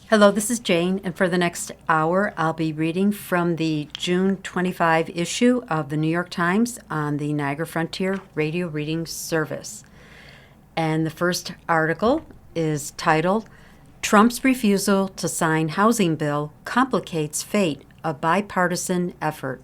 Hello, this is Jane, and for the next hour, I'll be reading from the June 25 issue of the New York Times on the Niagara Frontier Radio Reading Service. And the first article is titled, Trump's Refusal to Sign Housing Bill Complicates Fate of Bipartisan Effort.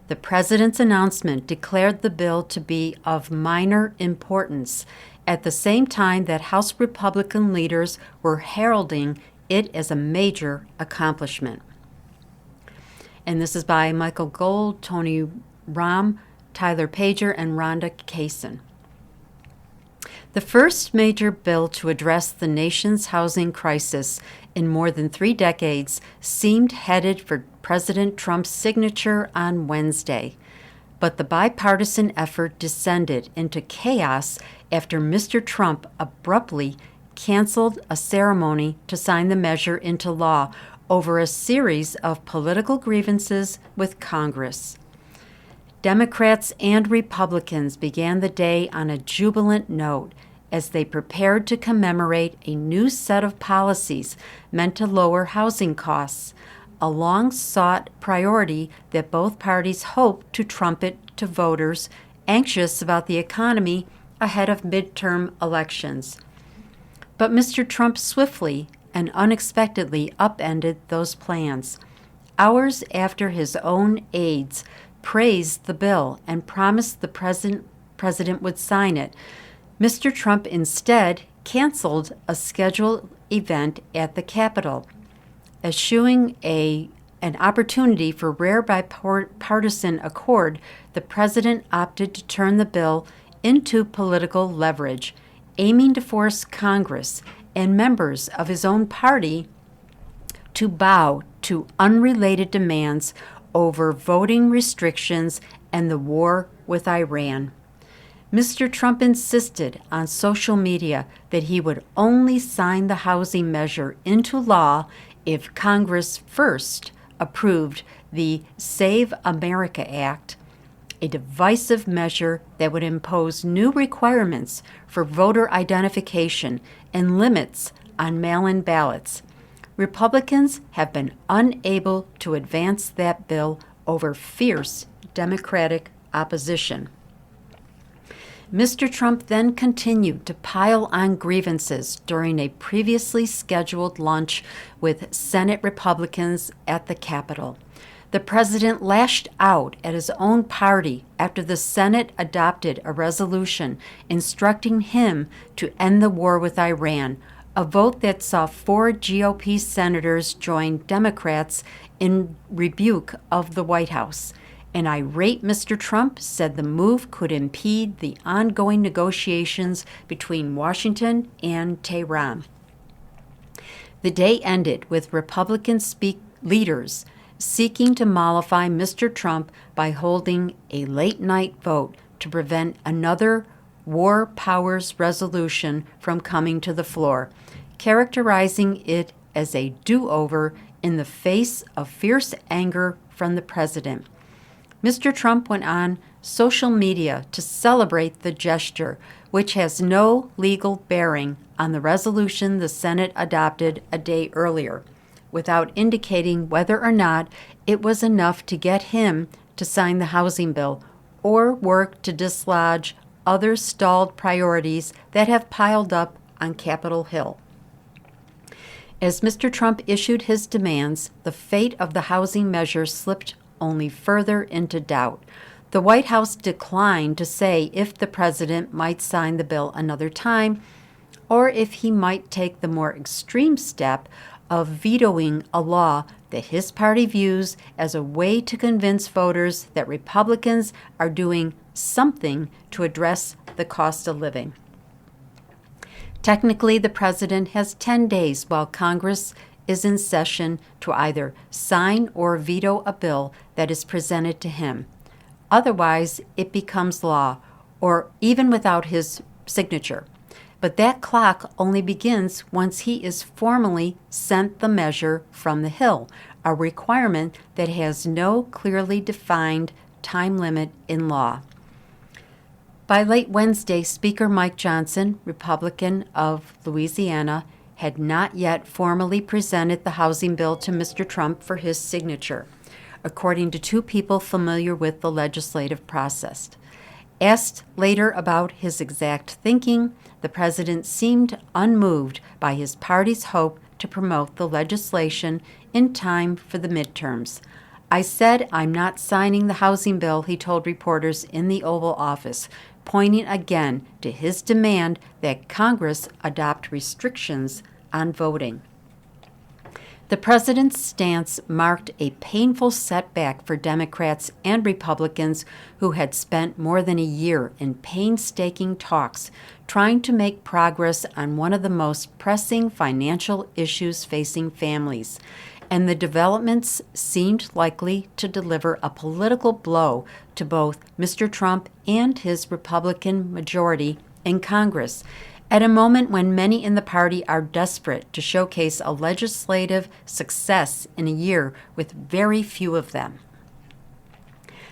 The president's announcement declared the bill to be of minor importance at the same time that House Republican leaders were heralding it as a major accomplishment. And this is by Michael Gold, Tony Rahm, Tyler Pager, and Rhonda Kaysen. The first major bill to address the nation's housing crisis in more than 3 decades seemed headed for President Trump's signature on Wednesday. But the bipartisan effort descended into chaos after Mr. Trump abruptly canceled a ceremony to sign the measure into law over a series of political grievances with Congress. Democrats and Republicans began the day on a jubilant note as they prepared to commemorate a new set of policies meant to lower housing costs, a long-sought priority that both parties hoped to trumpet to voters anxious about the economy ahead of midterm elections. But Mr. Trump swiftly and unexpectedly upended those plans. Hours after his own aides praised the bill and promised the president would sign it, Mr. Trump instead canceled a scheduled event at the Capitol, eschewing an opportunity for rare bipartisan accord. The president opted to turn the bill into political leverage, aiming to force Congress and members of his own party to bow to unrelated demands over voting restrictions and the war with Iran. Mr. Trump insisted on social media that he would only sign the housing measure into law if Congress first approved the Save America Act, a divisive measure that would impose new requirements for voter identification and limits on mail-in ballots. Republicans have been unable to advance that bill over fierce Democratic opposition. Mr. Trump then continued to pile on grievances during a previously scheduled lunch with Senate Republicans at the Capitol. The president lashed out at his own party after the Senate adopted a resolution instructing him to end the war with Iran, a vote that saw 4 GOP senators join Democrats in rebuke of the White House. An irate Mr. Trump said the move could impede the ongoing negotiations between Washington and Tehran. The day ended with Republican leaders seeking to mollify Mr. Trump by holding a late-night vote to prevent another war powers resolution from coming to the floor, characterizing it as a do-over in the face of fierce anger from the president. Mr. Trump went on social media to celebrate the gesture, which has no legal bearing on the resolution the Senate adopted a day earlier, without indicating whether or not it was enough to get him to sign the housing bill or work to dislodge other stalled priorities that have piled up on Capitol Hill. As Mr. Trump issued his demands, the fate of the housing measure slipped only further into doubt. The White House declined to say if the president might sign the bill another time or if he might take the more extreme step of vetoing a law that his party views as a way to convince voters that Republicans are doing something to address the cost of living. Technically, the president has 10 days while Congress is in session to either sign or veto a bill that is presented to him. Otherwise, it becomes law, or even without his signature. But that clock only begins once he is formally sent the measure from the Hill, a requirement that has no clearly defined time limit in law. By late Wednesday, Speaker Mike Johnson, Republican of Louisiana, had not yet formally presented the housing bill to Mr. Trump for his signature, according to two people familiar with the legislative process. Asked later about his exact thinking, the president seemed unmoved by his party's hope to promote the legislation in time for the midterms. I said I'm not signing the housing bill, he told reporters in the Oval Office, pointing again to his demand that Congress adopt restrictions on voting. The president's stance marked a painful setback for Democrats and Republicans who had spent more than a year in painstaking talks trying to make progress on one of the most pressing financial issues facing families. And the developments seemed likely to deliver a political blow to both Mr. Trump and his Republican majority in Congress, at a moment when many in the party are desperate to showcase a legislative success in a year with very few of them.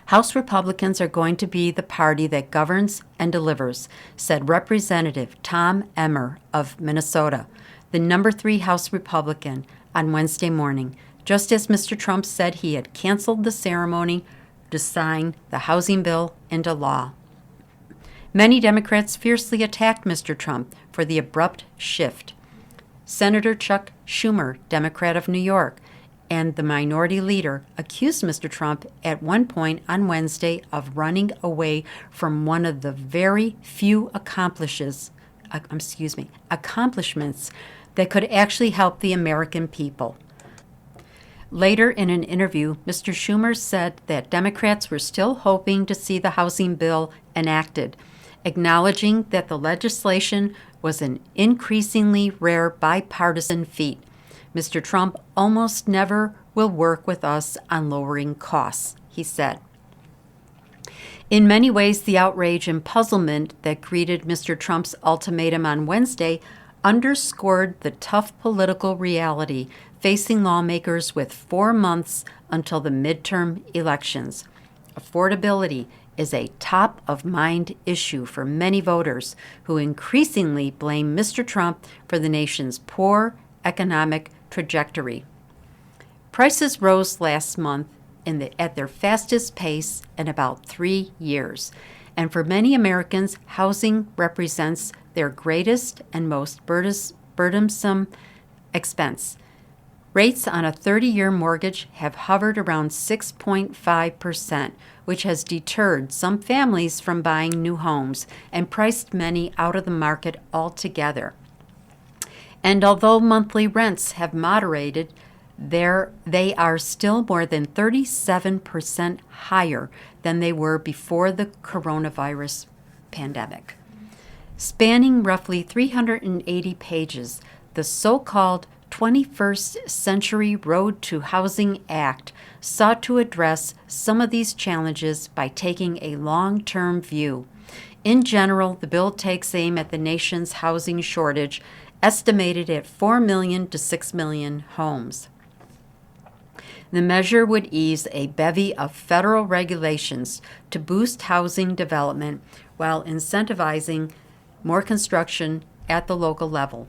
House Republicans are going to be the party that governs and delivers, said Representative Tom Emmer of Minnesota, the number 3 House Republican, on Wednesday morning, just as Mr. Trump said he had canceled the ceremony to sign the housing bill into law. Many Democrats fiercely attacked Mr. Trump for the abrupt shift. Senator Chuck Schumer, Democrat of New York, and the minority leader accused Mr. Trump at one point on Wednesday of running away from one of the very few accomplishments that could actually help the American people. Later in an interview, Mr. Schumer said that Democrats were still hoping to see the housing bill enacted, acknowledging that the legislation was an increasingly rare bipartisan feat. Mr. Trump almost never will work with us on lowering costs, he said. In many ways, the outrage and puzzlement that greeted Mr. Trump's ultimatum on Wednesday underscored the tough political reality facing lawmakers with 4 months until the midterm elections. Affordability is a top-of-mind issue for many voters who increasingly blame Mr. Trump for the nation's poor economic trajectory. Prices rose last month at their fastest pace in about 3 years, and for many Americans, housing represents their greatest and most burdensome expense. Rates on a 30-year mortgage have hovered around 6.5%, which has deterred some families from buying new homes and priced many out of the market altogether. And although monthly rents have moderated, they are still more than 37% higher than they were before the coronavirus pandemic. Spanning roughly 380 pages, the so-called 21st Century Road to Housing Act sought to address some of these challenges by taking a long-term view. In general, the bill takes aim at the nation's housing shortage, estimated at 4 million to 6 million homes. The measure would ease a bevy of federal regulations to boost housing development while incentivizing more construction at the local level.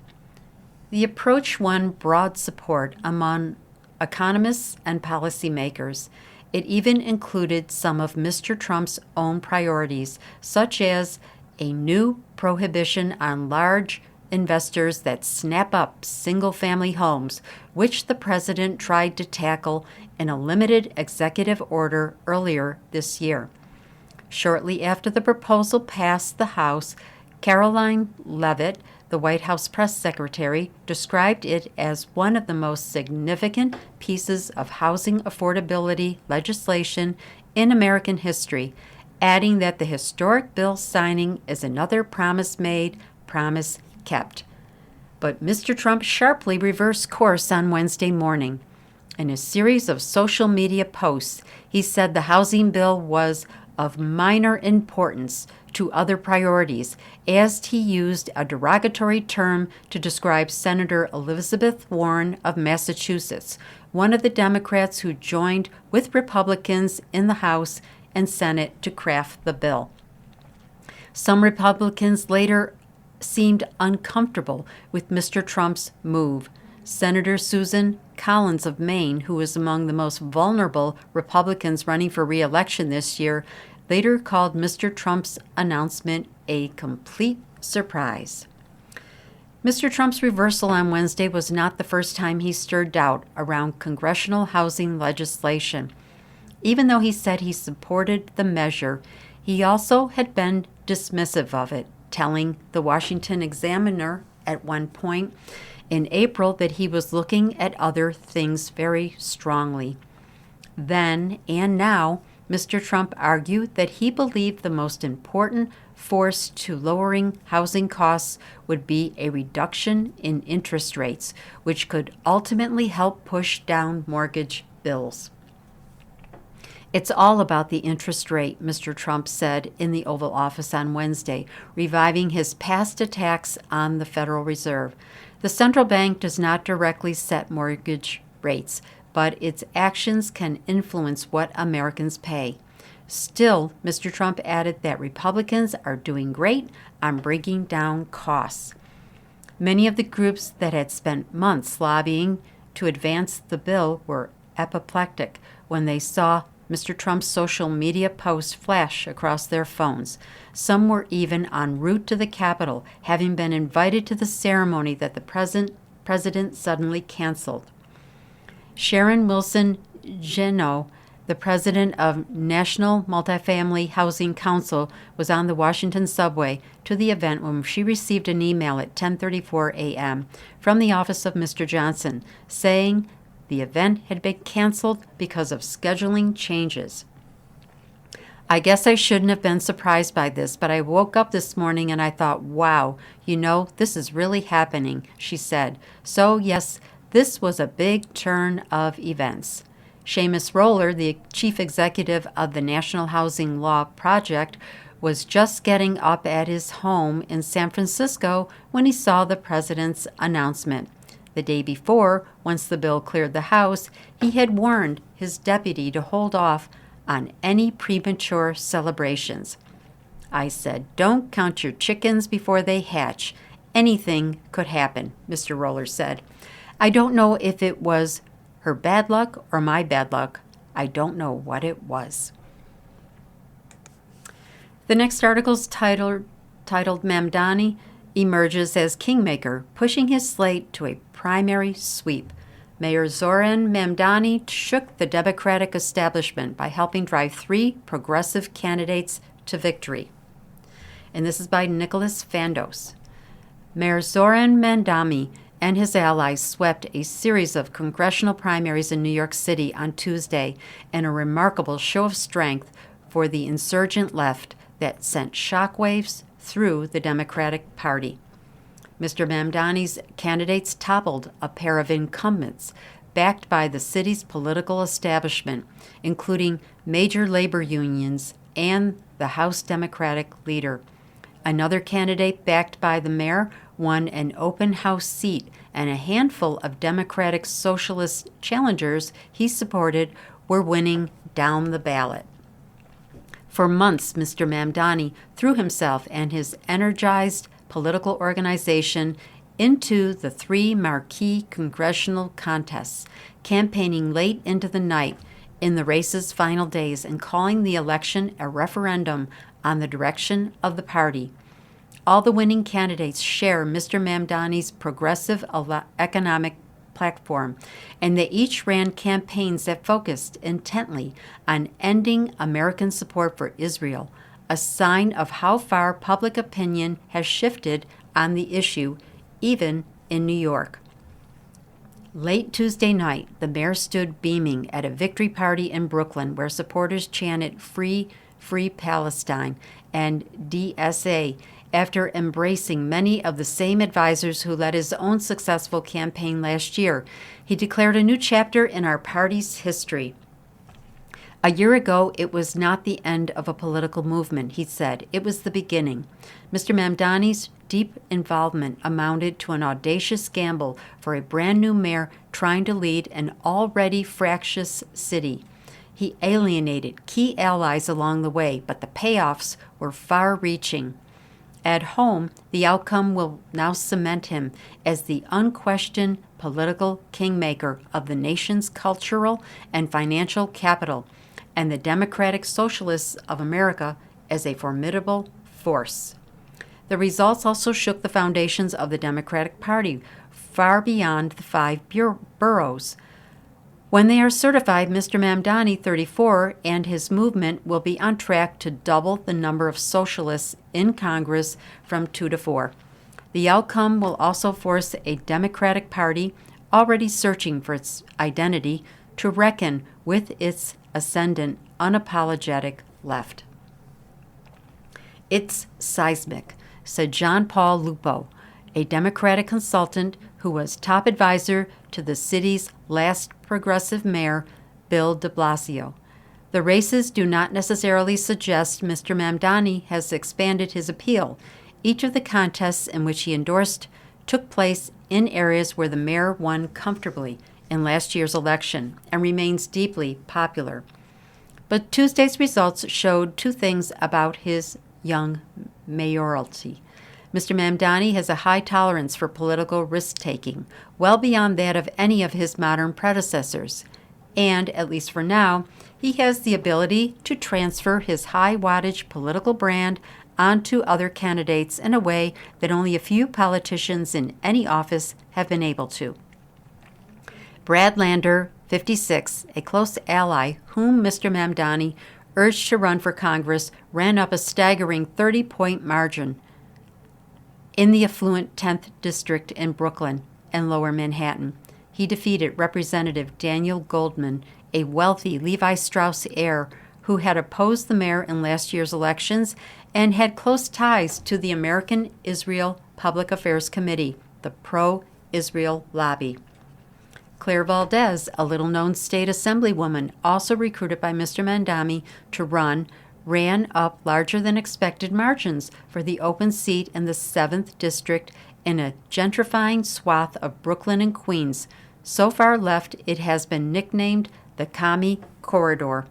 The approach won broad support among economists and policymakers. It even included some of Mr. Trump's own priorities, such as a new prohibition on large investors that snap up single-family homes, which the president tried to tackle in a limited executive order earlier this year. Shortly after the proposal passed the House, Caroline Leavitt, the White House press secretary, described it as one of the most significant pieces of housing affordability legislation in American history, adding that the historic bill signing is another promise made, promise kept. But Mr. Trump sharply reversed course on Wednesday morning. In a series of social media posts, he said the housing bill was of minor importance to other priorities, as he used a derogatory term to describe Senator Elizabeth Warren of Massachusetts, one of the Democrats who joined with Republicans in the House and Senate to craft the bill. Some Republicans later seemed uncomfortable with Mr. Trump's move. Senator Susan Collins of Maine, who is among the most vulnerable Republicans running for re-election this year, later called Mr. Trump's announcement a complete surprise. Mr. Trump's reversal on Wednesday was not the first time he stirred doubt around congressional housing legislation. Even though he said he supported the measure, he also had been dismissive of it, telling the Washington Examiner at one point in April that he was looking at other things very strongly. Then and now, Mr. Trump argued that he believed the most important force to lowering housing costs would be a reduction in interest rates, which could ultimately help push down mortgage bills. It's all about the interest rate, Mr. Trump said in the Oval Office on Wednesday, reviving his past attacks on the Federal Reserve. The central bank does not directly set mortgage rates, but its actions can influence what Americans pay. Still, Mr. Trump added that Republicans are doing great on bringing down costs. Many of the groups that had spent months lobbying to advance the bill were apoplectic when they saw Mr. Trump's social media posts flash across their phones. Some were even en route to the Capitol, having been invited to the ceremony that the president suddenly canceled. Sharon Wilson Geno, the president of National Multifamily Housing Council, was on the Washington subway to the event when she received an email at 10:34 a.m. from the office of Mr. Johnson, saying the event had been canceled because of scheduling changes. I guess I shouldn't have been surprised by this, but I woke up this morning and I thought, wow, this is really happening, she said. So, yes, this was a big turn of events. Seamus Roller, the chief executive of the National Housing Law Project, was just getting up at his home in San Francisco when he saw the president's announcement. The day before, once the bill cleared the House, he had warned his deputy to hold off on any premature celebrations. I said, don't count your chickens before they hatch. Anything could happen, Mr. Roller said. I don't know if it was her bad luck or my bad luck. I don't know what it was. The next article is titled Mamdani emerges as kingmaker, pushing his slate to a primary sweep. Mayor Zoran Mamdani shook the Democratic establishment by helping drive 3 progressive candidates to victory. And this is by Nicholas Fandos. Mayor Zoran Mamdani and his allies swept a series of congressional primaries in New York City on Tuesday in a remarkable show of strength for the insurgent left that sent shockwaves through the Democratic Party. Mr. Mamdani's candidates toppled a pair of incumbents backed by the city's political establishment, including major labor unions and the House Democratic leader. Another candidate backed by the mayor won an open house seat, and a handful of Democratic Socialist challengers he supported were winning down the ballot. For months, Mr. Mamdani threw himself and his energized political organization into the 3 marquee congressional contests, campaigning late into the night in the race's final days and calling the election a referendum on the direction of the party. All the winning candidates share Mr. Mamdani's progressive economic platform, and they each ran campaigns that focused intently on ending American support for Israel, a sign of how far public opinion has shifted on the issue, even in New York. Late Tuesday night, the mayor stood beaming at a victory party in Brooklyn where supporters chanted Free, Free Palestine and DSA after embracing many of the same advisors who led his own successful campaign last year. He declared a new chapter in our party's history. A year ago, it was not the end of a political movement, he said. It was the beginning. Mr. Mamdani's deep involvement amounted to an audacious gamble for a brand new mayor trying to lead an already fractious city. He alienated key allies along the way, but the payoffs were far-reaching. At home, the outcome will now cement him as the unquestioned political kingmaker of the nation's cultural and financial capital, and the Democratic Socialists of America as a formidable force. The results also shook the foundations of the Democratic Party far beyond the 5 boroughs. When they are certified, Mr. Mamdani, 34, and his movement will be on track to double the number of socialists in Congress from 2 to 4. The outcome will also force a Democratic Party already searching for its identity to reckon with its ascendant, unapologetic left. "It's seismic," said John Paul Lupo, a Democratic consultant who was top advisor to the city's last progressive mayor, Bill de Blasio. The races do not necessarily suggest Mr. Mamdani has expanded his appeal. Each of the contests in which he endorsed took place in areas where the mayor won comfortably in last year's election and remains deeply popular. But Tuesday's results showed 2 things about his young mayoralty. Mr. Mamdani has a high tolerance for political risk-taking, well beyond that of any of his modern predecessors. And, at least for now, he has the ability to transfer his high-wattage political brand onto other candidates in a way that only a few politicians in any office have been able to. Brad Lander, 56, a close ally whom Mr. Mamdani urged to run for Congress, ran up a staggering 30-point margin in the affluent 10th District in Brooklyn and Lower Manhattan. He defeated Representative Daniel Goldman, a wealthy Levi Strauss heir who had opposed the mayor in last year's elections and had close ties to the American Israel Public Affairs Committee, the pro-Israel lobby. Claire Valdez, a little-known state assemblywoman, also recruited by Mr. Mamdani to run, ran up larger-than-expected margins for the open seat in the 7th District in a gentrifying swath of Brooklyn and Queens. So far left, it has been nicknamed the Commie Corridor.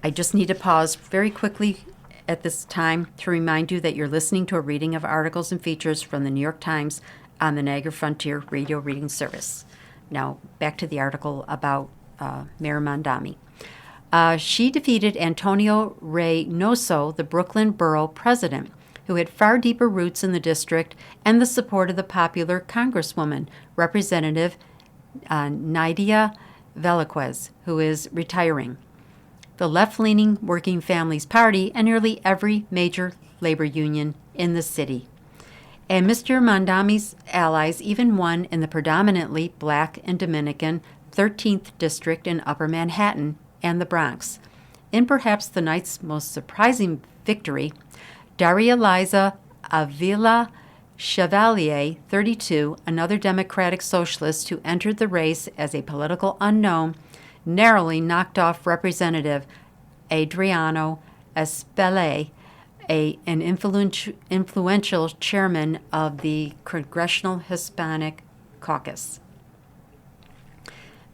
I just need to pause very quickly at this time to remind you that you're listening to a reading of articles and features from the New York Times on the Niagara Frontier Radio Reading Service. Now, back to the article about Mayor Mamdani. She defeated Antonio Reynoso, the Brooklyn Borough president, who had far deeper roots in the district and the support of the popular Congresswoman, Representative Nydia Velázquez, who is retiring. The left-leaning Working Families Party, and nearly every major labor union in the city. And Mr. Mamdani's allies even won in the predominantly black and Dominican 13th District in Upper Manhattan and the Bronx. In perhaps the night's most surprising victory, Daria Liza Avila Chevalier, 32, another Democratic socialist who entered the race as a political unknown, narrowly knocked off Representative Adriano Espelay, an influential chairman of the Congressional Hispanic Caucus.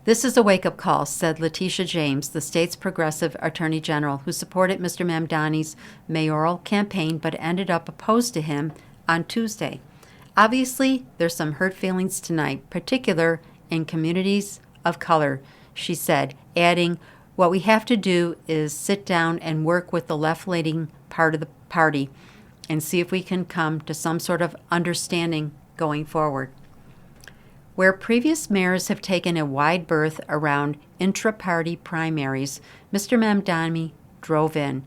"This is a wake-up call," said Letitia James, the state's progressive attorney general, who supported Mr. Mamdani's mayoral campaign but ended up opposed to him on Tuesday. "Obviously, there's some hurt feelings tonight, particular in communities of color," she said, adding, "What we have to do is sit down and work with the left-leaning part of the party and see if we can come to some sort of understanding going forward." Where previous mayors have taken a wide berth around intra-party primaries, Mr. Mamdani drove in.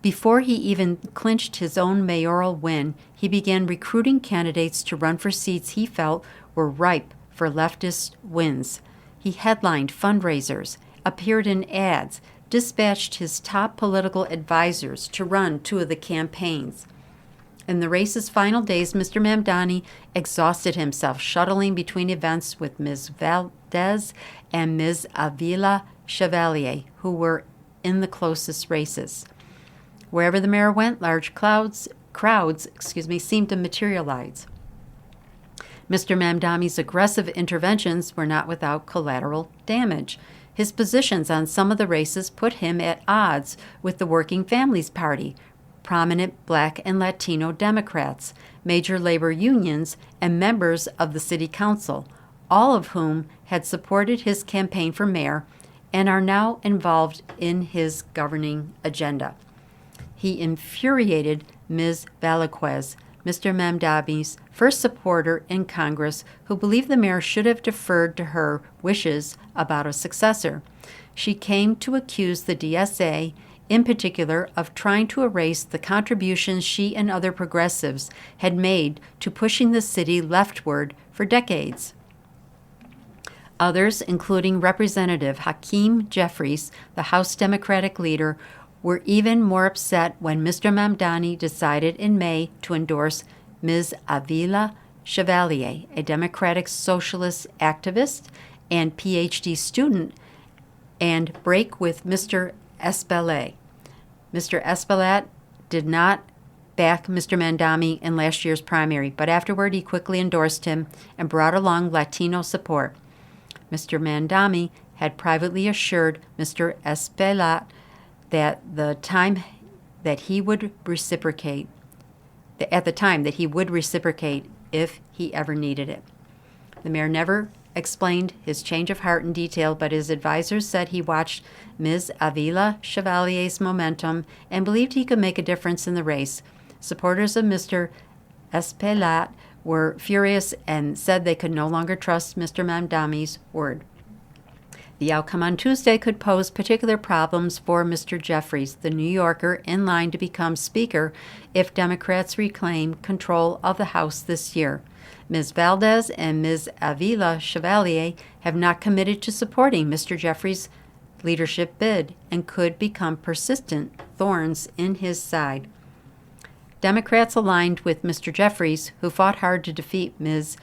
Before he even clinched his own mayoral win, he began recruiting candidates to run for seats he felt were ripe for leftist wins. He headlined fundraisers, appeared in ads, dispatched his top political advisors to run 2 of the campaigns. In the race's final days, Mr. Mamdani exhausted himself shuttling between events with Ms. Valdez and Ms. Avila Chevalier, who were in the closest races. Wherever the mayor went, large crowds seemed to materialize. Mr. Mamdani's aggressive interventions were not without collateral damage. His positions on some of the races put him at odds with the Working Families Party, prominent Black and Latino Democrats, major labor unions, and members of the city council, all of whom had supported his campaign for mayor and are now involved in his governing agenda. He infuriated Ms. Velasquez, Mr. Mamdani's first supporter in Congress, who believed the mayor should have deferred to her wishes about a successor. She came to accuse the DSA, in particular, of trying to erase the contributions she and other progressives had made to pushing the city leftward for decades. Others, including Representative Hakeem Jeffries, the House Democratic leader, were even more upset when Mr. Mamdani decided in May to endorse Ms. Avila Chevalier, a Democratic socialist activist and PhD student, and break with Mr. Espaillat. Mr. Espaillat did not back Mr. Mamdani in last year's primary, but afterward he quickly endorsed him and brought along Latino support. Mr. Mamdani had privately assured Mr. Espaillat that at the time that he would reciprocate if he ever needed it. The mayor never explained his change of heart in detail, but his advisors said he watched Ms. Avila Chevalier's momentum and believed he could make a difference in the race. Supporters of Mr. Espaillat were furious and said they could no longer trust Mr. Mamdani's word. The outcome on Tuesday could pose particular problems for Mr. Jeffries, the New Yorker in line to become Speaker if Democrats reclaim control of the House this year. Ms. Valdez and Ms. Avila Chevalier have not committed to supporting Mr. Jeffries' leadership bid and could become persistent thorns in his side. Democrats aligned with Mr. Jeffries, who fought hard to defeat Ms.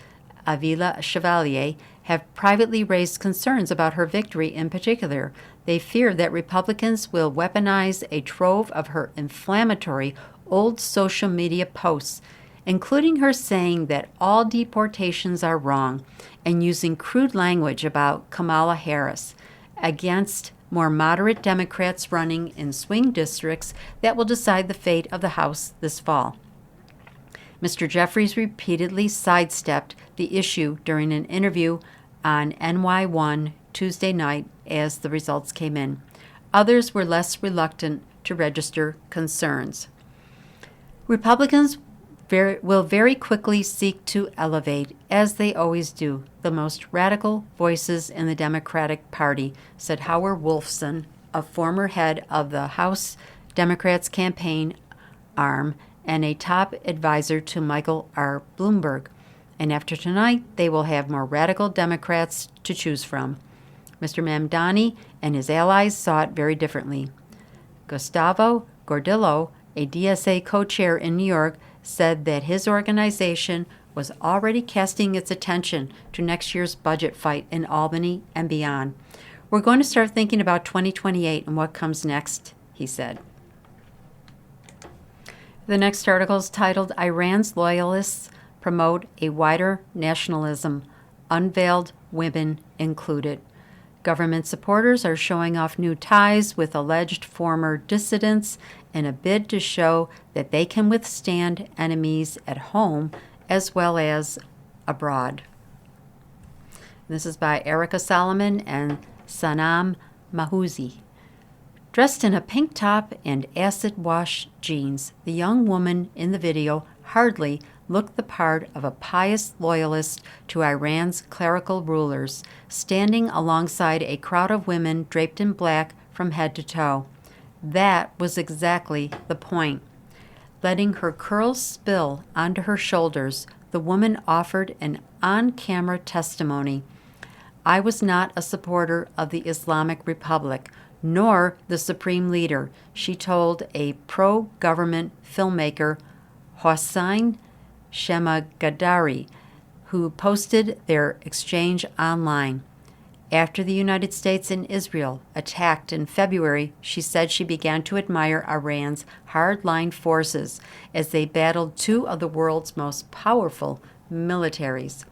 Avila Chevalier, have privately raised concerns about her victory in particular. They fear that Republicans will weaponize a trove of her inflammatory old social media posts, including her saying that all deportations are wrong and using crude language about Kamala Harris against more moderate Democrats running in swing districts that will decide the fate of the House this fall. Mr. Jeffries repeatedly sidestepped the issue during an interview on NY1 Tuesday night as the results came in. Others were less reluctant to register concerns. Republicans will very quickly seek to elevate, as they always do, the most radical voices in the Democratic Party, said Howard Wolfson, a former head of the House Democrats' campaign arm and a top advisor to Michael R. Bloomberg. And after tonight, they will have more radical Democrats to choose from. Mr. Mamdani and his allies saw it very differently. Gustavo Gordillo, a DSA co-chair in New York, said that his organization was already casting its attention to next year's budget fight in Albany and beyond. We're going to start thinking about 2028 and what comes next, he said. The next article is titled, Iran's Loyalists Promote a Wider Nationalism, Unveiled Women Included. Government supporters are showing off new ties with alleged former dissidents in a bid to show that they can withstand enemies at home as well as abroad. This is by Erica Solomon and Sanam Mahouzi. Dressed in a pink top and acid-wash jeans, the young woman in the video hardly looked the part of a pious loyalist to Iran's clerical rulers, standing alongside a crowd of women draped in black from head to toe. That was exactly the point. Letting her curls spill onto her shoulders, the woman offered an on-camera testimony. I was not a supporter of the Islamic Republic, nor the supreme leader, she told a pro-government filmmaker, Hossein Shemagadari, who posted their exchange online. After the United States and Israel attacked in February, she said she began to admire Iran's hardline forces as they battled two of the world's most powerful militaries.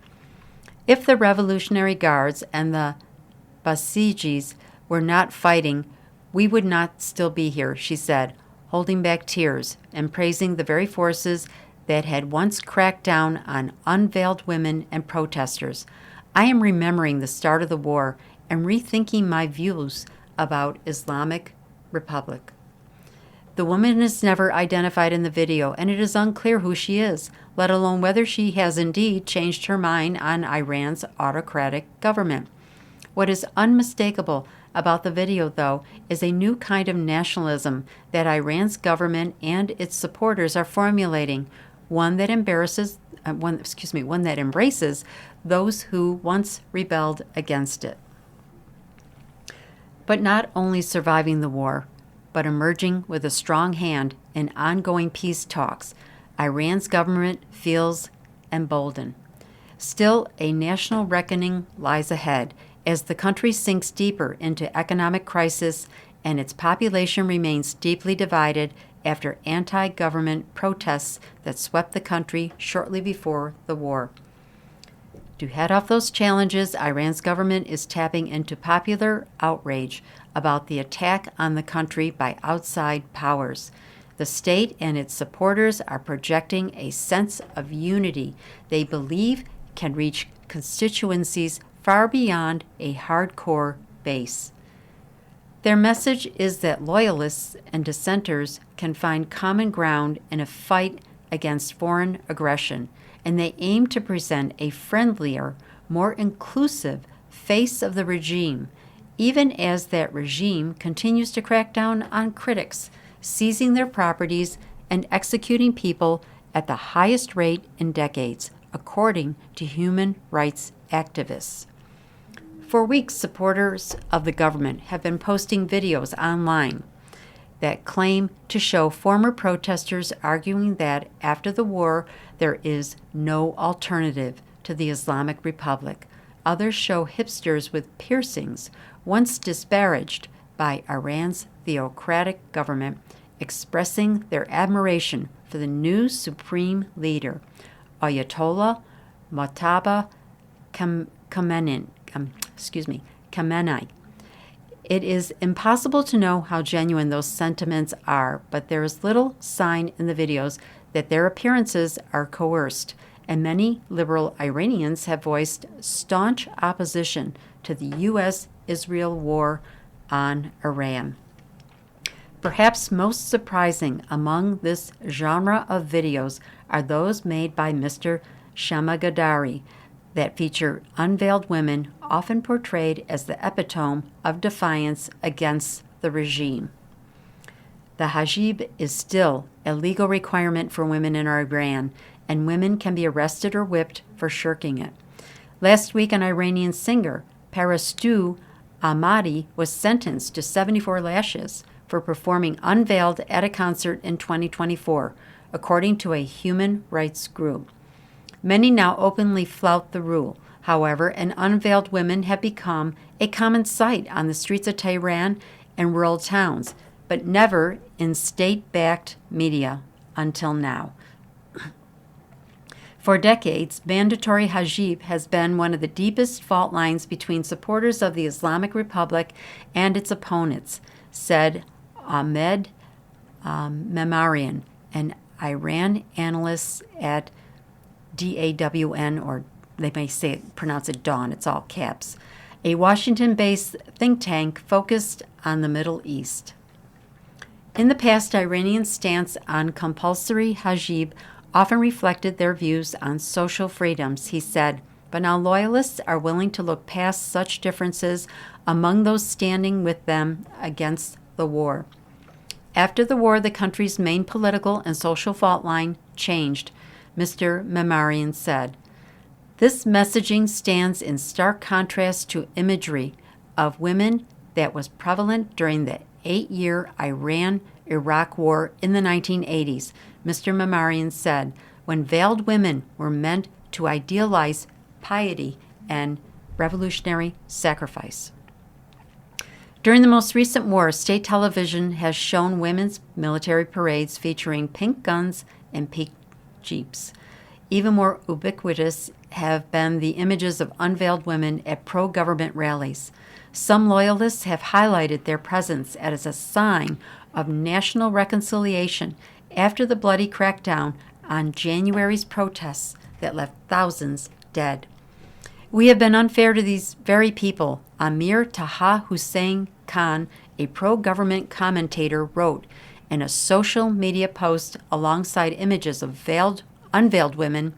If the Revolutionary Guards and the Basijis were not fighting, we would not still be here, she said. holding back tears and praising the very forces that had once cracked down on unveiled women and protesters. I am remembering the start of the war and rethinking my views about Islamic Republic. The woman is never identified in the video, and it is unclear who she is, let alone whether she has indeed changed her mind on Iran's autocratic government. What is unmistakable about the video, though, is a new kind of nationalism that Iran's government and its supporters are formulating, one that embraces those who once rebelled against it. But not only surviving the war, but emerging with a strong hand in ongoing peace talks, Iran's government feels emboldened. Still, a national reckoning lies ahead as the country sinks deeper into economic crisis and its population remains deeply divided after anti-government protests that swept the country shortly before the war. To head off those challenges, Iran's government is tapping into popular outrage about the attack on the country by outside powers. The state and its supporters are projecting a sense of unity they believe can reach constituencies far beyond a hardcore base. Their message is that loyalists and dissenters can find common ground in a fight against foreign aggression, and they aim to present a friendlier, more inclusive face of the regime, even as that regime continues to crack down on critics, seizing their properties and executing people at the highest rate in decades, according to human rights activists. For weeks, supporters of the government have been posting videos online that claim to show former protesters arguing that after the war there is no alternative to the Islamic Republic. Others show hipsters with piercings, once disparaged by Iran's theocratic government, expressing their admiration for the new supreme leader, Ayatollah Mojtaba Khamenei. It is impossible to know how genuine those sentiments are, but there is little sign in the videos that their appearances are coerced, and many liberal Iranians have voiced staunch opposition to the U.S.-Israel war on Iran. Perhaps most surprising among this genre of videos are those made by Mr. Shamagadari that feature unveiled women often portrayed as the epitome of defiance against the regime. The hijab is still a legal requirement for women in Iran, and women can be arrested or whipped for shirking it. Last week, an Iranian singer, Parastu Ahmadi, was sentenced to 74 lashes for performing unveiled at a concert in 2024, according to a human rights group. Many now openly flout the rule. However, and unveiled women have become a common sight on the streets of Tehran and rural towns, but never in state-backed media until now. For decades, mandatory hijab has been one of the deepest fault lines between supporters of the Islamic Republic and its opponents, said Ahmed Memarian, an Iran analyst at DAWN, or they may pronounce it Dawn, it's all caps, a Washington-based think tank focused on the Middle East. In the past, Iranians' stance on compulsory hijab often reflected their views on social freedoms, he said, but now loyalists are willing to look past such differences among those standing with them against the war. After the war, the country's main political and social fault line changed, Mr. Memarian said. This messaging stands in stark contrast to imagery of women that was prevalent during the 8-year Iran-Iraq war in the 1980s, Mr. Memarian said, when veiled women were meant to idealize piety and revolutionary sacrifice. During the most recent war, state television has shown women's military parades featuring pink guns and pink jeeps. Even more ubiquitous have been the images of unveiled women at pro-government rallies. Some loyalists have highlighted their presence as a sign of national reconciliation after the bloody crackdown on January's protests that left thousands dead. We have been unfair to these very people, Amir Taha Hussein Khan, a pro-government commentator, wrote in a social media post alongside images of unveiled women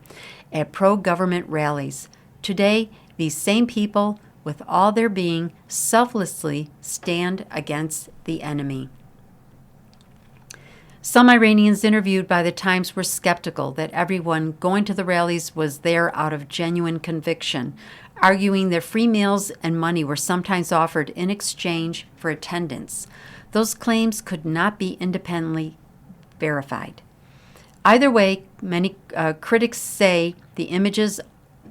at pro-government rallies. Today, these same people, with all their being, selflessly stand against the enemy. Some Iranians interviewed by the Times were skeptical that everyone going to the rallies was there out of genuine conviction, arguing that free meals and money were sometimes offered in exchange for attendance. Those claims could not be independently verified. Either way, many critics say the images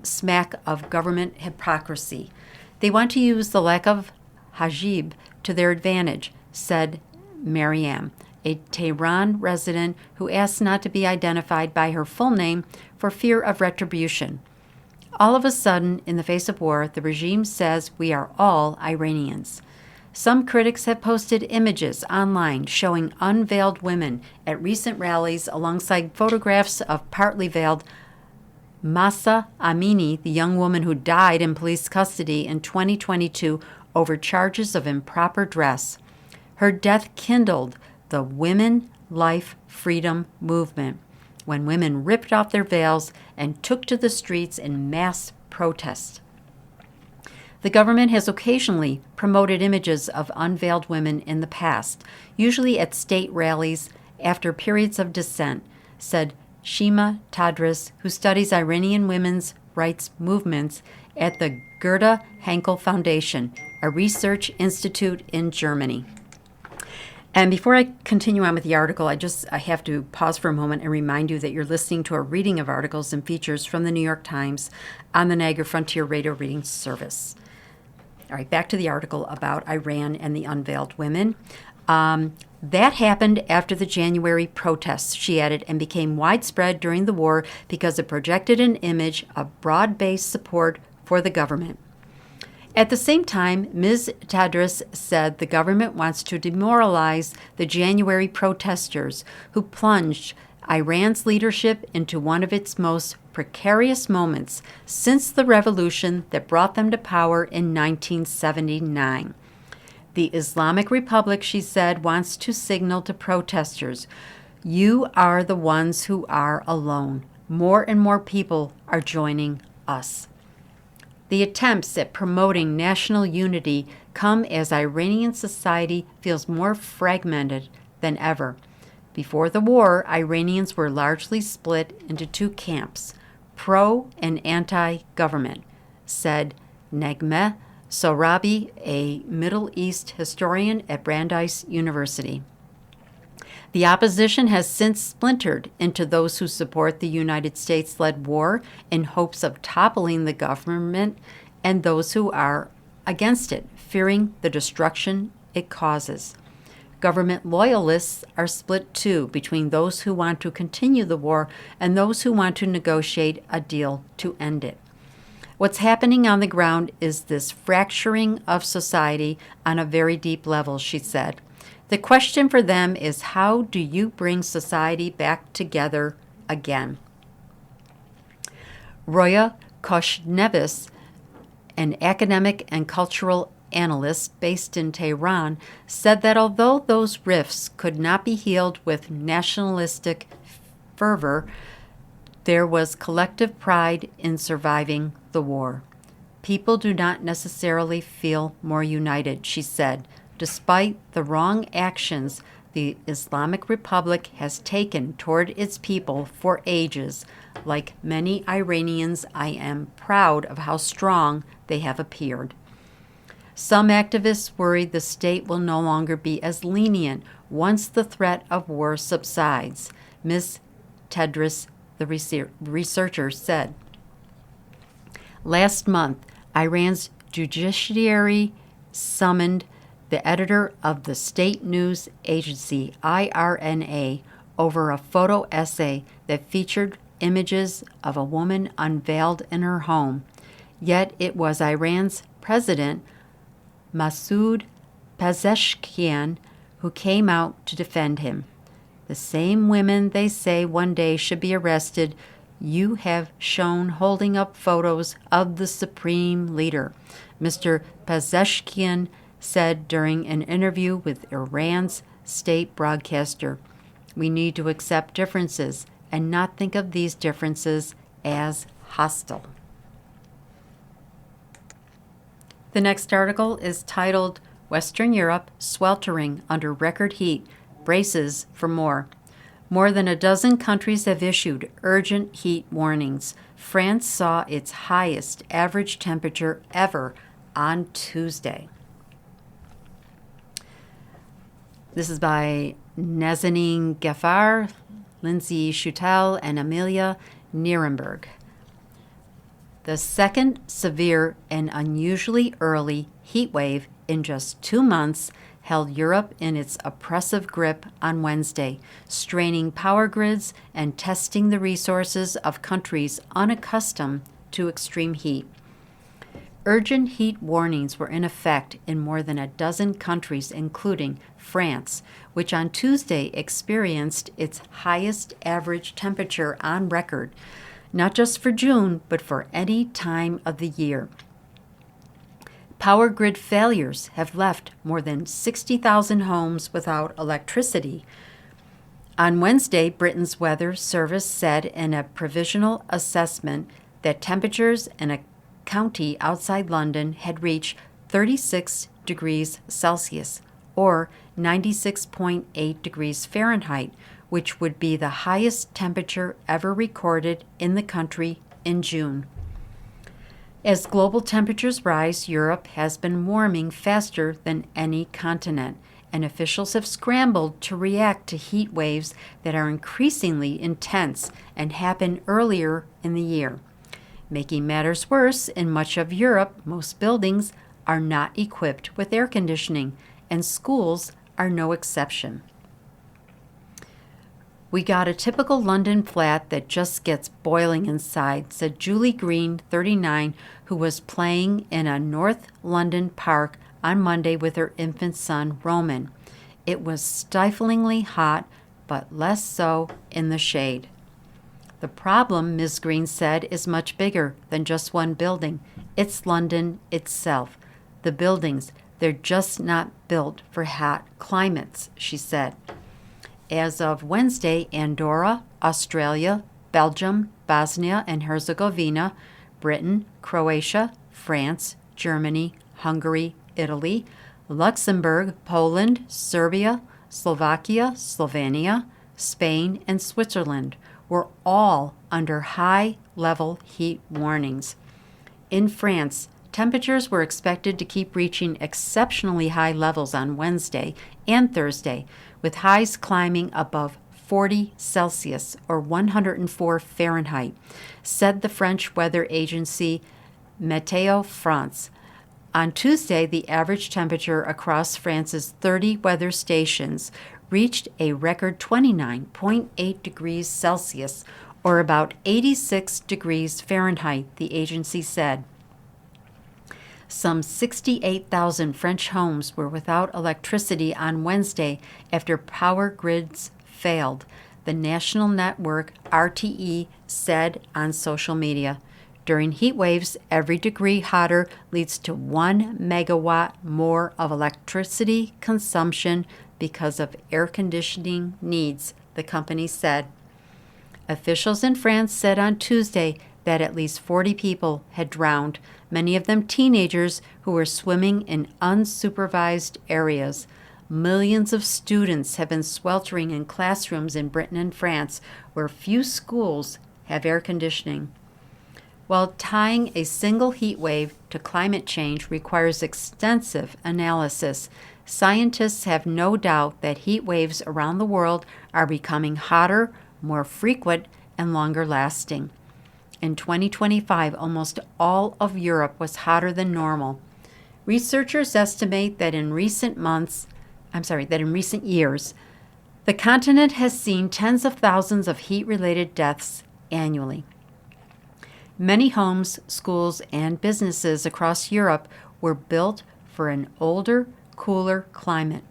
smack of government hypocrisy. They want to use the lack of hijab to their advantage, said Mariam, a Tehran resident who asked not to be identified by her full name for fear of retribution. All of a sudden, in the face of war, the regime says we are all Iranians. Some critics have posted images online showing unveiled women at recent rallies alongside photographs of partly veiled Mahsa Amini, the young woman who died in police custody in 2022 over charges of improper dress. Her death kindled the Women, Life, Freedom movement when women ripped off their veils and took to the streets in mass protest. The government has occasionally promoted images of unveiled women in the past, usually at state rallies after periods of dissent, said Shima Tadris, who studies Iranian women's rights movements at the Gerda Henkel Foundation, a research institute in Germany. And before I continue on with the article, I have to pause for a moment and remind you that you're listening to a reading of articles and features from the New York Times on the Niagara Frontier Radio Reading Service. All right, back to the article about Iran and the unveiled women. That happened after the January protests, she added, and became widespread during the war because it projected an image of broad-based support for the government. At the same time, Ms. Tadris said the government wants to demoralize the January protesters who plunged Iran's leadership into one of its most precarious moments since the revolution that brought them to power in 1979. The Islamic Republic, she said, wants to signal to protesters, you are the ones who are alone. More and more people are joining us. The attempts at promoting national unity come as Iranian society feels more fragmented than ever. Before the war, Iranians were largely split into two camps, pro and anti-government, said Negmeh Sohrabi, a Middle East historian at Brandeis University. The opposition has since splintered into those who support the United States-led war in hopes of toppling the government and those who are against it, fearing the destruction it causes. Government loyalists are split too between those who want to continue the war and those who want to negotiate a deal to end it. What's happening on the ground is this fracturing of society on a very deep level, she said. The question for them is, how do you bring society back together again? Roya Koshnevis, an academic and cultural analyst based in Tehran, said that although those rifts could not be healed with nationalistic fervor, there was collective pride in surviving the war. People do not necessarily feel more united, she said, despite the wrong actions the Islamic Republic has taken toward its people for ages. Like many Iranians, I am proud of how strong they have appeared. Some activists worry the state will no longer be as lenient once the threat of war subsides, Ms. Tedros, the researcher, said. Last month, Iran's judiciary summoned the editor of the state news agency, IRNA, over a photo essay that featured images of a woman unveiled in her home. Yet it was Iran's president, Masoud Pezeshkian, who came out to defend him. The same women they say one day should be arrested, you have shown holding up photos of the supreme leader, Mr. Pezeshkian said during an interview with Iran's state broadcaster. We need to accept differences and not think of these differences as hostile. The next article is titled, Western Europe Sweltering Under Record Heat, Braces for More. More than a dozen countries have issued urgent heat warnings. France saw its highest average temperature ever on Tuesday. This is by Nazanin Gaffar, Lindsay Schutel, and Amelia Nierenberg. The second severe and unusually early heat wave in just 2 months held Europe in its oppressive grip on Wednesday, straining power grids and testing the resources of countries unaccustomed to extreme heat. Urgent heat warnings were in effect in more than a dozen countries, including France, which on Tuesday experienced its highest average temperature on record, not just for June, but for any time of the year. Power grid failures have left more than 60,000 homes without electricity. On Wednesday, Britain's Weather Service said in a provisional assessment that temperatures in a county outside London had reached 36 degrees Celsius, or 96.8 degrees Fahrenheit, which would be the highest temperature ever recorded in the country in June. As global temperatures rise, Europe has been warming faster than any continent, and officials have scrambled to react to heat waves that are increasingly intense and happen earlier in the year. Making matters worse, in much of Europe, most buildings are not equipped with air conditioning, and schools are no exception. We got a typical London flat that just gets boiling inside, said Julie Green, 39, who was playing in a North London park on Monday with her infant son, Roman. It was stiflingly hot, but less so in the shade. The problem, Ms. Green said, is much bigger than just one building. It's London itself. The buildings, they're just not built for hot climates, she said. As of Wednesday, Andorra, Australia, Belgium, Bosnia and Herzegovina, Britain, Croatia, France, Germany, Hungary, Italy, Luxembourg, Poland, Serbia, Slovakia, Slovenia, Spain, and Switzerland were all under high-level heat warnings. In France, temperatures were expected to keep reaching exceptionally high levels on Wednesday and Thursday, with highs climbing above 40 Celsius or 104 Fahrenheit, said the French weather agency Météo France. On Tuesday, the average temperature across France's 30 weather stations reached a record 29.8 degrees Celsius, or about 86 degrees Fahrenheit, the agency said. Some 68,000 French homes were without electricity on Wednesday after power grids failed, the national network RTE said on social media. During heat waves, every degree hotter leads to 1 megawatt more of electricity consumption because of air conditioning needs, the company said. Officials in France said on Tuesday that at least 40 people had drowned, many of them teenagers who were swimming in unsupervised areas. Millions of students have been sweltering in classrooms in Britain and France, where few schools have air conditioning. While tying a single heat wave to climate change requires extensive analysis, scientists have no doubt that heat waves around the world are becoming hotter, more frequent, and longer lasting. In 2025, almost all of Europe was hotter than normal. Researchers estimate that in recent years, the continent has seen tens of thousands of heat-related deaths annually. Many homes, schools, and businesses across Europe were built for an older, cooler climate.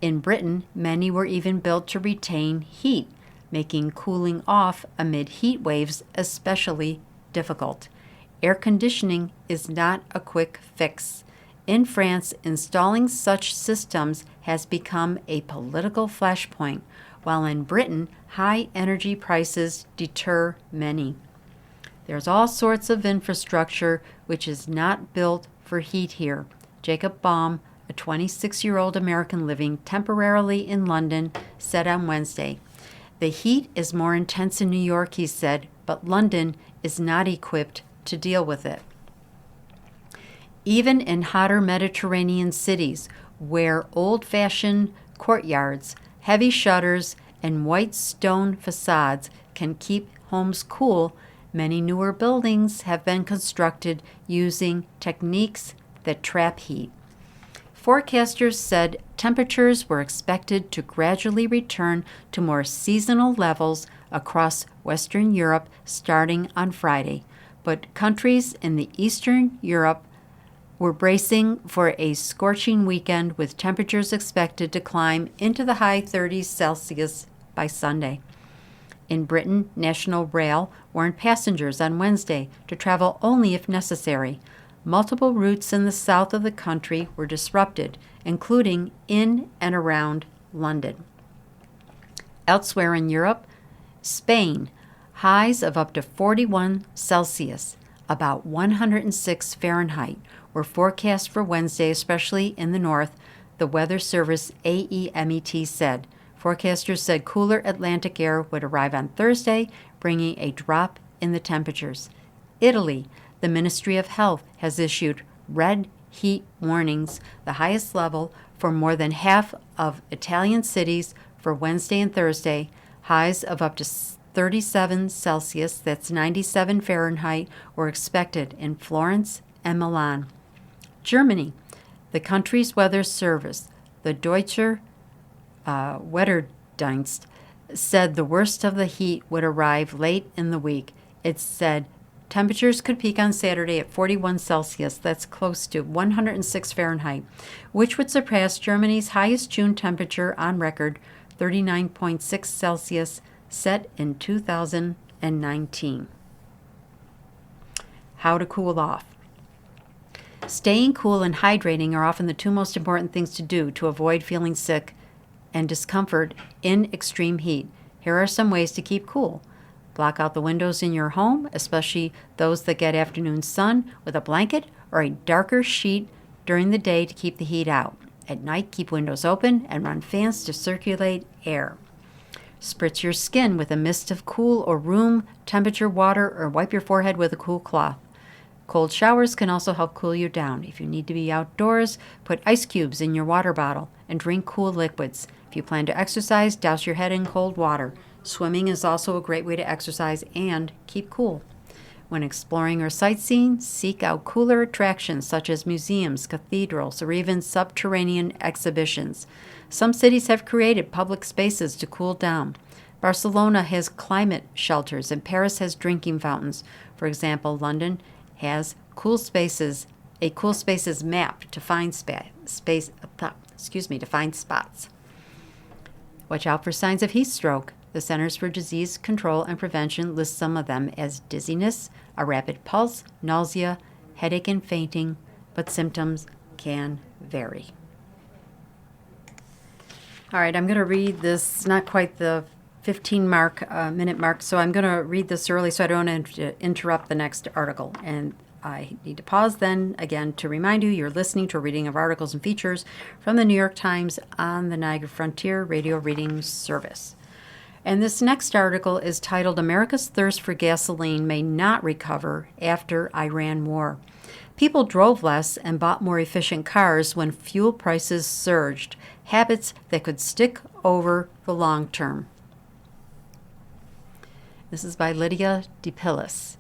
In Britain, many were even built to retain heat, making cooling off amid heat waves especially difficult. Air conditioning is not a quick fix. In France, installing such systems has become a political flashpoint, while in Britain, high energy prices deter many. There's all sorts of infrastructure which is not built for heat here. Jacob Baum, a 26-year-old American living temporarily in London, said on Wednesday, "The heat is more intense in New York," he said, "but London is not equipped to deal with it." Even in hotter Mediterranean cities, where old-fashioned courtyards, heavy shutters, and white stone facades can keep homes cool, many newer buildings have been constructed using techniques that trap heat. Forecasters said temperatures were expected to gradually return to more seasonal levels across Western Europe starting on Friday, but countries in the Eastern Europe were bracing for a scorching weekend with temperatures expected to climb into the high 30s Celsius by Sunday. In Britain, National Rail warned passengers on Wednesday to travel only if necessary. Multiple routes in the south of the country were disrupted, including in and around London. Elsewhere in Europe, Spain, highs of up to 41 Celsius, about 106 Fahrenheit, were forecast for Wednesday, especially in the north, the weather service AEMET said. Forecasters said cooler Atlantic air would arrive on Thursday, bringing a drop in the temperatures. Italy, the Ministry of Health has issued red heat warnings, the highest level for more than half of Italian cities for Wednesday and Thursday, highs of up to 37 Celsius, that's 97 Fahrenheit, were expected in Florence and Milan. Germany, the country's weather service, the Deutscher Wetterdienst, said the worst of the heat would arrive late in the week. It said temperatures could peak on Saturday at 41 Celsius, that's close to 106 Fahrenheit, which would surpass Germany's highest June temperature on record, 39.6 Celsius, set in 2019. How to cool off. Staying cool and hydrating are often the two most important things to do to avoid feeling sick and discomfort in extreme heat. Here are some ways to keep cool. Block out the windows in your home, especially those that get afternoon sun, with a blanket or a darker sheet during the day to keep the heat out. At night, keep windows open and run fans to circulate air. Spritz your skin with a mist of cool or room temperature water, or wipe your forehead with a cool cloth. Cold showers can also help cool you down. If you need to be outdoors, put ice cubes in your water bottle and drink cool liquids. If you plan to exercise, douse your head in cold water. Swimming is also a great way to exercise and keep cool. When exploring or sightseeing, seek out cooler attractions such as museums, cathedrals, or even subterranean exhibitions. Some cities have created public spaces to cool down. Barcelona has climate shelters and Paris has drinking fountains. For example, London has a cool spaces map to find to find spots. Watch out for signs of heat stroke. The Centers for Disease Control and Prevention lists some of them as dizziness, a rapid pulse, nausea, headache, and fainting, but symptoms can vary. All right, I'm going to read this, not quite the 15-minute mark, so I'm going to read this early so I don't interrupt the next article. And I need to pause then again to remind you you're listening to a reading of articles and features from the New York Times on the Niagara Frontier Radio Reading Service. And this next article is titled, "America's Thirst for Gasoline May Not Recover After Iran War." People drove less and bought more efficient cars when fuel prices surged, habits that could stick over the long term. This is by Lydia DePillis.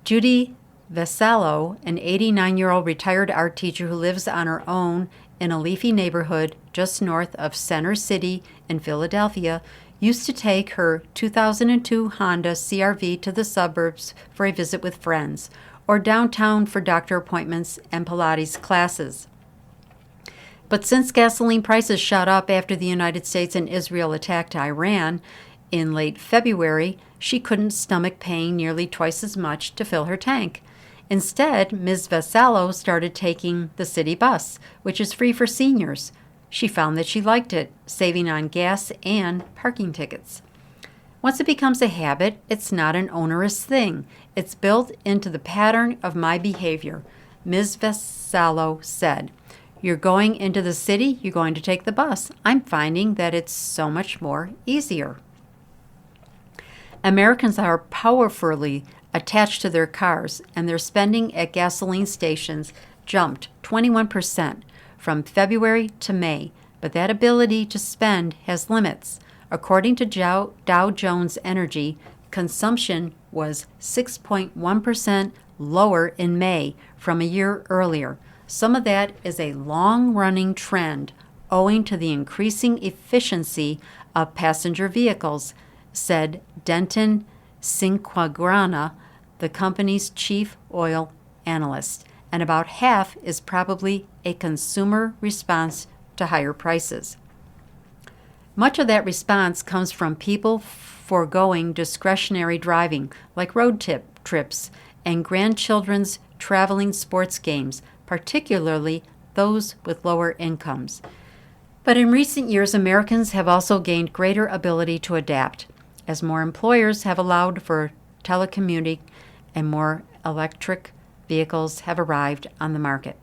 Judy Vassallo, an 89-year-old retired art teacher who lives on her own in a leafy neighborhood just north of Center City in Philadelphia, used to take her 2002 Honda CR-V to the suburbs for a visit with friends, or downtown for doctor appointments and Pilates classes. But since gasoline prices shot up after the United States and Israel attacked Iran in late February, she couldn't stomach paying nearly twice as much to fill her tank. Instead, Ms. Vassallo started taking the city bus, which is free for seniors. She found that she liked it, saving on gas and parking tickets. Once it becomes a habit, it's not an onerous thing. It's built into the pattern of my behavior, Ms. Vassallo said. You're going into the city, you're going to take the bus. I'm finding that it's so much more easier. Americans are powerfully attached to their cars, and their spending at gasoline stations jumped 21% from February to May, but that ability to spend has limits. According to Dow Jones Energy, consumption was 6.1% lower in May from a year earlier. Some of that is a long-running trend owing to the increasing efficiency of passenger vehicles, said Denton Cinquagrana, the company's chief oil analyst, and about half is probably a consumer response to higher prices. Much of that response comes from people foregoing discretionary driving, like road trips and grandchildren's traveling sports games, particularly those with lower incomes. But in recent years, Americans have also gained greater ability to adapt, as more employers have allowed for telecommuting and more electric vehicles have arrived on the market.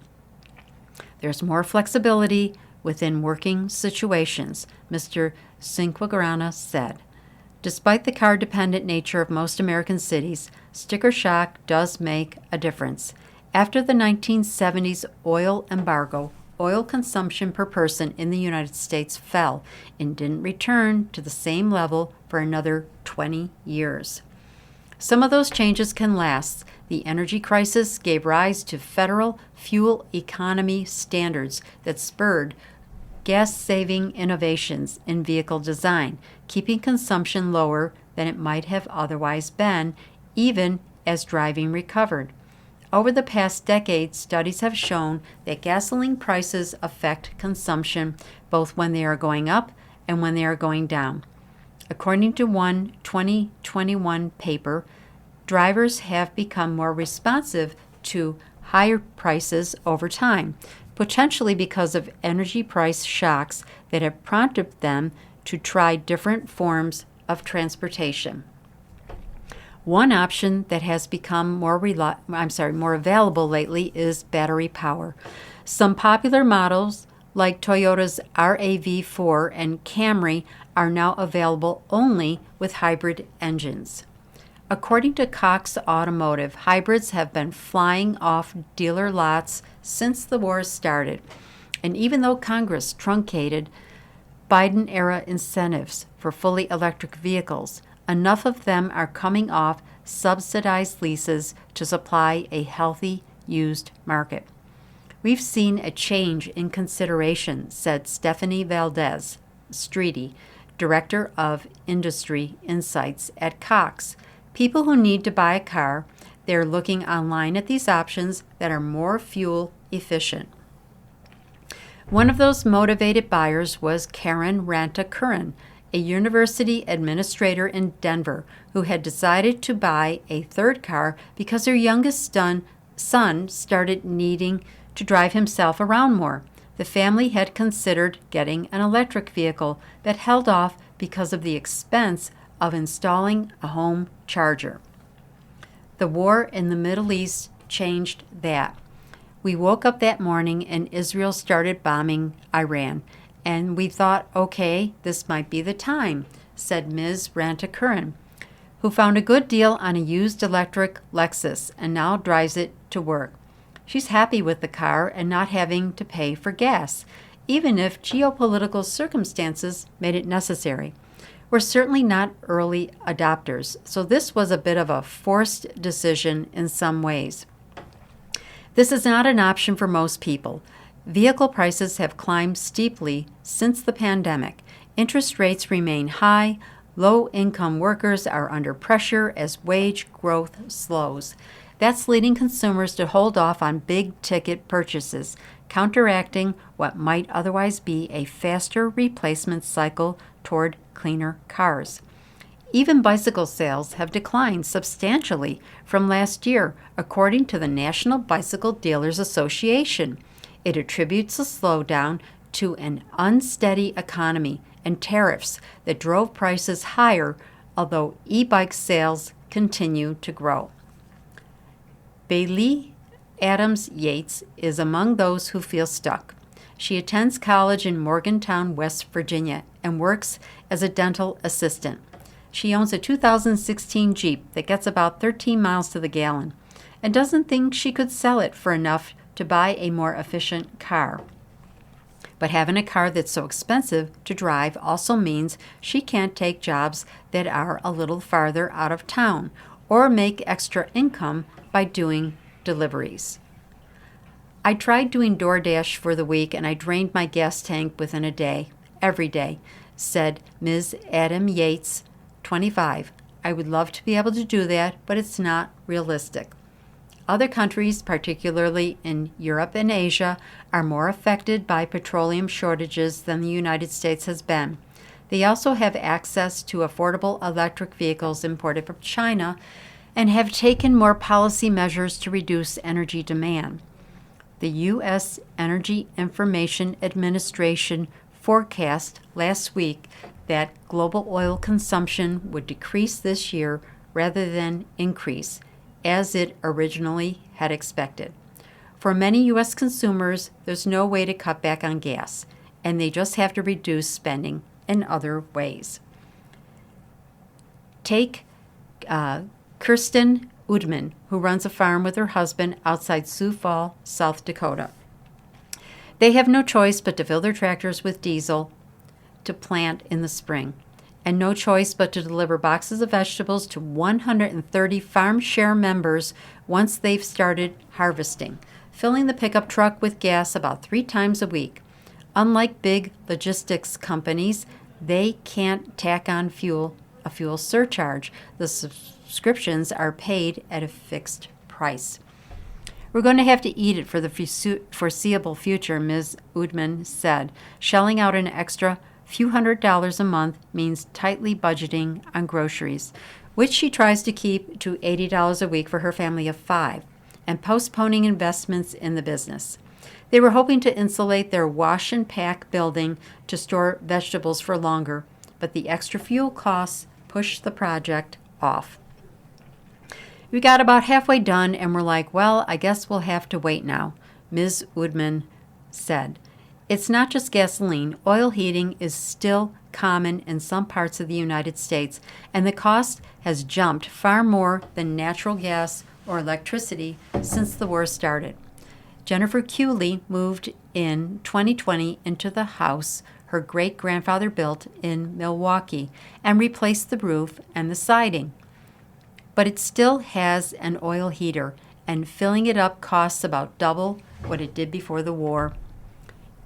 There's more flexibility within working situations, Mr. Cinquagrana said. Despite the car-dependent nature of most American cities, sticker shock does make a difference. After the 1970s oil embargo, oil consumption per person in the United States fell and didn't return to the same level for another 20 years. Some of those changes can last. The energy crisis gave rise to federal fuel economy standards that spurred gas-saving innovations in vehicle design, keeping consumption lower than it might have otherwise been, even as driving recovered. Over the past decade, studies have shown that gasoline prices affect consumption both when they are going up and when they are going down. According to one 2021 paper, drivers have become more responsive to higher prices over time, potentially because of energy price shocks that have prompted them to try different forms of transportation. One option that has become more available lately is battery power. Some popular models like Toyota's RAV4 and Camry are now available only with hybrid engines. According to Cox Automotive, hybrids have been flying off dealer lots since the war started. And even though Congress truncated Biden-era incentives for fully electric vehicles, enough of them are coming off subsidized leases to supply a healthy used market. We've seen a change in consideration, said Stephanie Valdez Streety, Director of Industry Insights at Cox. People who need to buy a car, they're looking online at these options that are more fuel efficient. One of those motivated buyers was Karen Ranta-Curran, a university administrator in Denver who had decided to buy a third car because her youngest son started needing to drive himself around more. The family had considered getting an electric vehicle but held off because of the expense of installing a home charger. The war in the Middle East changed that. We woke up that morning and Israel started bombing Iran. And we thought, okay, this might be the time, said Ms. Ranta-Curran, who found a good deal on a used electric Lexus and now drives it to work. She's happy with the car and not having to pay for gas, even if geopolitical circumstances made it necessary. We're certainly not early adopters, so this was a bit of a forced decision in some ways. This is not an option for most people. Vehicle prices have climbed steeply since the pandemic. Interest rates remain high. Low-income workers are under pressure as wage growth slows. That's leading consumers to hold off on big-ticket purchases, counteracting what might otherwise be a faster replacement cycle toward cleaner cars. Even bicycle sales have declined substantially from last year, according to the National Bicycle Dealers Association. It attributes the slowdown to an unsteady economy and tariffs that drove prices higher, although e-bike sales continue to grow. Bailey Adams Yates is among those who feel stuck. She attends college in Morgantown, West Virginia, and works as a dental assistant. She owns a 2016 Jeep that gets about 13 miles to the gallon and doesn't think she could sell it for enough to buy a more efficient car. But having a car that's so expensive to drive also means she can't take jobs that are a little farther out of town or make extra income by doing deliveries. I tried doing DoorDash for the week and I drained my gas tank within a day, every day, said Ms. Adam Yates, 25. I would love to be able to do that, but it's not realistic. Other countries, particularly in Europe and Asia, are more affected by petroleum shortages than the United States has been. They also have access to affordable electric vehicles imported from China and have taken more policy measures to reduce energy demand. The U.S. Energy Information Administration forecast last week that global oil consumption would decrease this year rather than increase, as it originally had expected. For many U.S. consumers, there's no way to cut back on gas, and they just have to reduce spending in other ways. Take Kirsten Udman, who runs a farm with her husband outside Sioux Falls, South Dakota. They have no choice but to fill their tractors with diesel to plant in the spring, and no choice but to deliver boxes of vegetables to 130 farm share members once they've started harvesting, filling the pickup truck with gas about 3 times a week. Unlike big logistics companies, they can't tack on a fuel surcharge. The subscriptions are paid at a fixed price. We're going to have to eat it for the foreseeable future, Ms. Udman said. Shelling out an extra few $100s a month means tightly budgeting on groceries, which she tries to keep to $80 a week for her family of 5, and postponing investments in the business. They were hoping to insulate their wash and pack building to store vegetables for longer, but the extra fuel costs pushed the project off. We got about halfway done and we're like, well, I guess we'll have to wait now, Ms. Woodman said. It's not just gasoline. Oil heating is still common in some parts of the United States, and the cost has jumped far more than natural gas or electricity since the war started. Jennifer Cooley moved in 2020 into the house her great-grandfather built in Milwaukee and replaced the roof and the siding. But it still has an oil heater, and filling it up costs about double what it did before the war.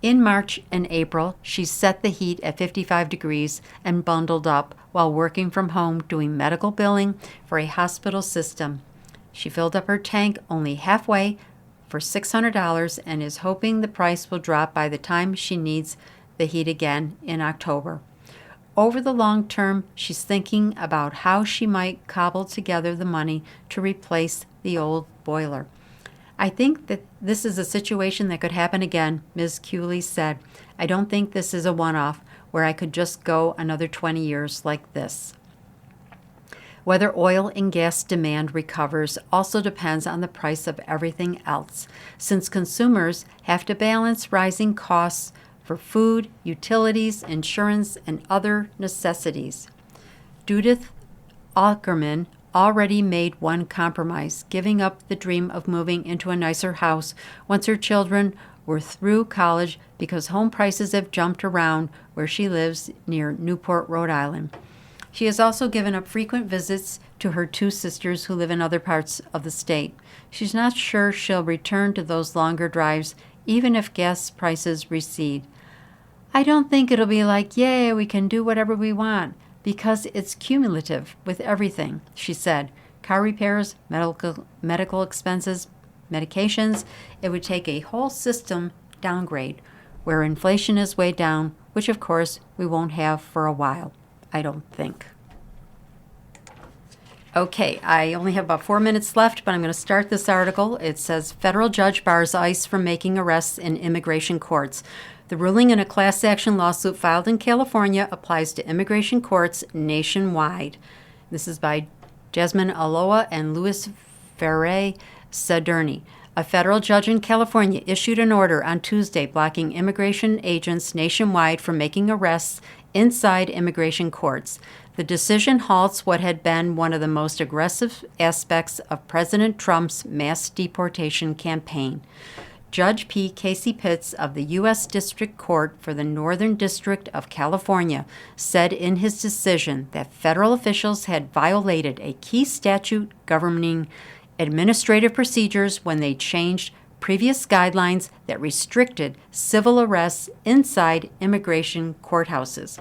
In March and April, she set the heat at 55 degrees and bundled up while working from home doing medical billing for a hospital system. She filled up her tank only halfway for $600 and is hoping the price will drop by the time she needs the heat again in October. Over the long term, she's thinking about how she might cobble together the money to replace the old boiler. I think that this is a situation that could happen again, Ms. Cooley said. I don't think this is a one-off where I could just go another 20 years like this. Whether oil and gas demand recovers also depends on the price of everything else, since consumers have to balance rising costs for food, utilities, insurance, and other necessities. Judith Ackerman already made one compromise, giving up the dream of moving into a nicer house once her children were through college because home prices have jumped around where she lives near Newport, Rhode Island. She has also given up frequent visits to her 2 sisters who live in other parts of the state. She's not sure she'll return to those longer drives even if gas prices recede. I don't think it'll be like, we can do whatever we want, because it's cumulative with everything, she said. car repairs, medical expenses, medications. It would take a whole system downgrade where inflation is way down, which of course we won't have for a while, I don't think. Okay, I only have about 4 minutes left, but I'm going to start this article. It says, Federal Judge Bars ICE from Making Arrests in Immigration Courts. The ruling in a class action lawsuit filed in California applies to immigration courts nationwide. This is by Jasmine Aloa and Luis Ferre Cedurni. A federal judge in California issued an order on Tuesday blocking immigration agents nationwide from making arrests inside immigration courts. The decision halts what had been one of the most aggressive aspects of President Trump's mass deportation campaign. Judge P. Casey Pitts of the U.S. District Court for the Northern District of California said in his decision that federal officials had violated a key statute governing administrative procedures when they changed previous guidelines that restricted civil arrests inside immigration courthouses.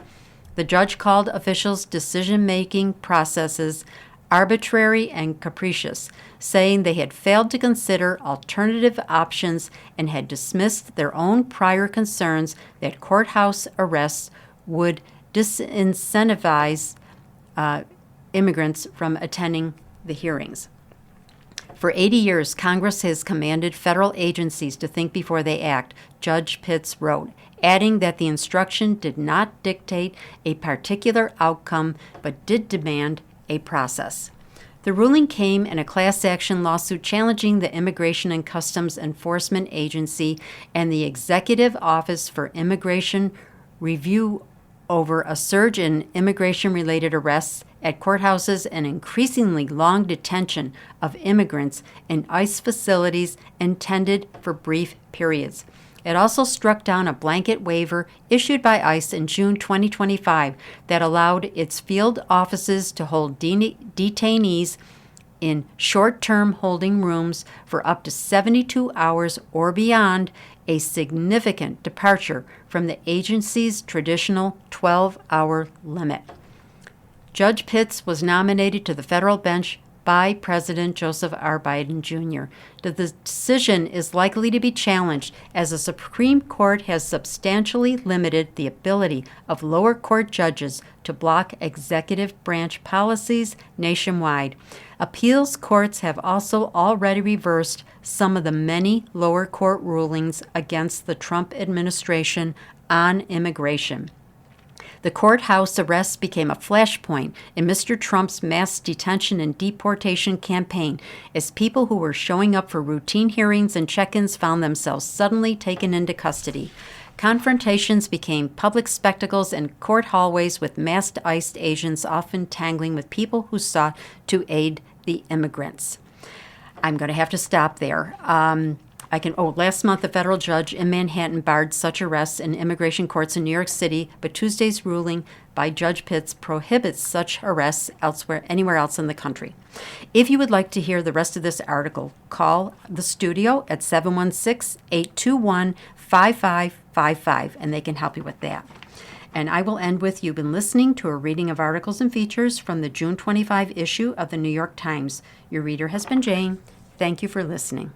The judge called officials' decision-making processes arbitrary and capricious, saying they had failed to consider alternative options and had dismissed their own prior concerns that courthouse arrests would disincentivize immigrants from attending the hearings. For 80 years, Congress has commanded federal agencies to think before they act, Judge Pitts wrote, adding that the instruction did not dictate a particular outcome but did demand a process. The ruling came in a class action lawsuit challenging the Immigration and Customs Enforcement Agency and the Executive Office for Immigration Review over a surge in immigration-related arrests at courthouses and increasingly long detention of immigrants in ICE facilities intended for brief periods. It also struck down a blanket waiver issued by ICE in June 2025 that allowed its field offices to hold detainees in short-term holding rooms for up to 72 hours or beyond, a significant departure from the agency's traditional 12-hour limit. Judge Pitts was nominated to the federal bench by President Joseph R. Biden Jr. The decision is likely to be challenged as the Supreme Court has substantially limited the ability of lower court judges to block executive branch policies nationwide. Appeals courts have also already reversed some of the many lower court rulings against the Trump administration on immigration. The courthouse arrests became a flashpoint in Mr. Trump's mass detention and deportation campaign as people who were showing up for routine hearings and check-ins found themselves suddenly taken into custody. Confrontations became public spectacles in court hallways with masked ICE agents often tangling with people who sought to aid the immigrants. I'm going to have to stop there. Last month, a federal judge in Manhattan barred such arrests in immigration courts in New York City, but Tuesday's ruling by Judge Pitts prohibits such arrests anywhere else in the country. If you would like to hear the rest of this article, call the studio at 716-821-5555, and they can help you with that. And I will end with, you've been listening to a reading of articles and features from the June 25 issue of the New York Times. Your reader has been Jane. Thank you for listening.